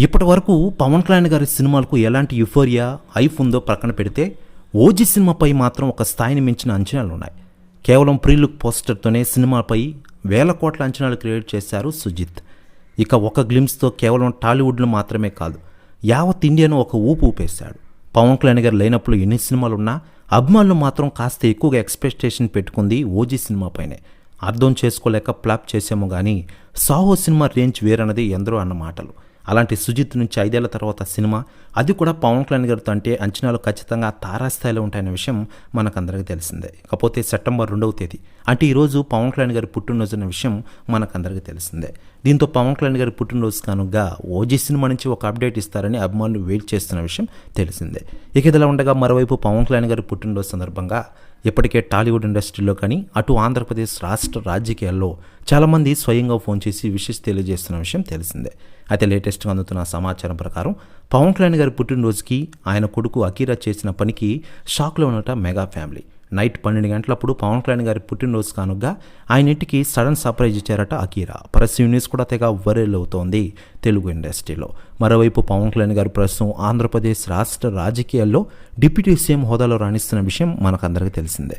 ఇప్పటి వరకు పవన్ కళ్యాణ్ గారి సినిమాలకు ఎలాంటి యుఫోరియా హైప్ ఉందో పక్కన పెడితే ఓజీ సినిమాపై మాత్రం ఒక స్థాయిని మించిన అంచనాలు ఉన్నాయి. కేవలం ప్రీ లుక్ పోస్టర్తోనే సినిమాపై వేల కోట్ల అంచనాలు క్రియేట్ చేశారు సుజిత్. ఇక ఒక గ్లిమ్స్తో కేవలం టాలీవుడ్లో మాత్రమే కాదు, యావత్ ఇండియాను ఒక ఊపు ఊపేశాడు. పవన్ కళ్యాణ్ గారు లేనప్పుడు ఎన్ని సినిమాలున్నా అభిమానులు మాత్రం కాస్త ఎక్కువగా ఎక్స్పెక్టేషన్ పెట్టుకుంది ఓజీ సినిమాపైనే. అర్థం చేసుకోలేక ఫ్లాప్ చేసాము కానీ సాహో సినిమా రేంజ్ వేరన్నది ఎందరో అన్న మాటలు. అలాంటి సుజిత్ నుంచి 5 ఏళ్ల తర్వాత సినిమా, అది కూడా పవన్ కళ్యాణ్ గారితో అంటే అంచనాలు ఖచ్చితంగా తారాస్థాయిలో ఉంటాయన్న విషయం మనకందరికీ తెలిసిందే. కాకపోతే సెప్టెంబర్ 2వ తేదీ అంటే ఈరోజు పవన్ కళ్యాణ్ గారి పుట్టినరోజు అన్న విషయం మనకందరికీ తెలిసిందే. దీంతో పవన్ కళ్యాణ్ గారి పుట్టినరోజు కానుగా ఓజీ సినిమా నుంచి ఒక అప్డేట్ ఇస్తారని అభిమానులు వెయిట్ చేస్తున్న విషయం తెలిసిందే. ఇక ఇదిలా ఉండగా మరోవైపు పవన్ కళ్యాణ్ గారి పుట్టినరోజు సందర్భంగా ఇప్పటికే టాలీవుడ్ ఇండస్ట్రీలో కానీ అటు ఆంధ్రప్రదేశ్ రాష్ట్ర రాజకీయాల్లో చాలామంది స్వయంగా ఫోన్ చేసి విషెస్ తెలియజేస్తున్న విషయం తెలిసిందే. అయితే లేటెస్ట్గా అందుతున్న సమాచారం ప్రకారం పవన్ కళ్యాణ్ గారి పుట్టినరోజుకి ఆయన కొడుకు అకీరా చేసిన పనికి షాక్లో ఉన్నట మెగా ఫ్యామిలీ. నైట్ 12 గంటలప్పుడు పవన్ కళ్యాణ్ గారి పుట్టినరోజు కానుగా ఆయన ఇంటికి సడన్ సర్ప్రైజ్ ఇచ్చారట అకీరా. ప్రస్తుతం న్యూస్ కూడా తెగ వైరల్ అవుతోంది తెలుగు ఇండస్ట్రీలో. మరోవైపు పవన్ కళ్యాణ్ గారు ప్రస్తుతం ఆంధ్రప్రదేశ్ రాష్ట్ర రాజకీయాల్లో డిప్యూటీ సీఎం హోదాలో రాణిస్తున్న విషయం మనకందరికీ తెలిసిందే.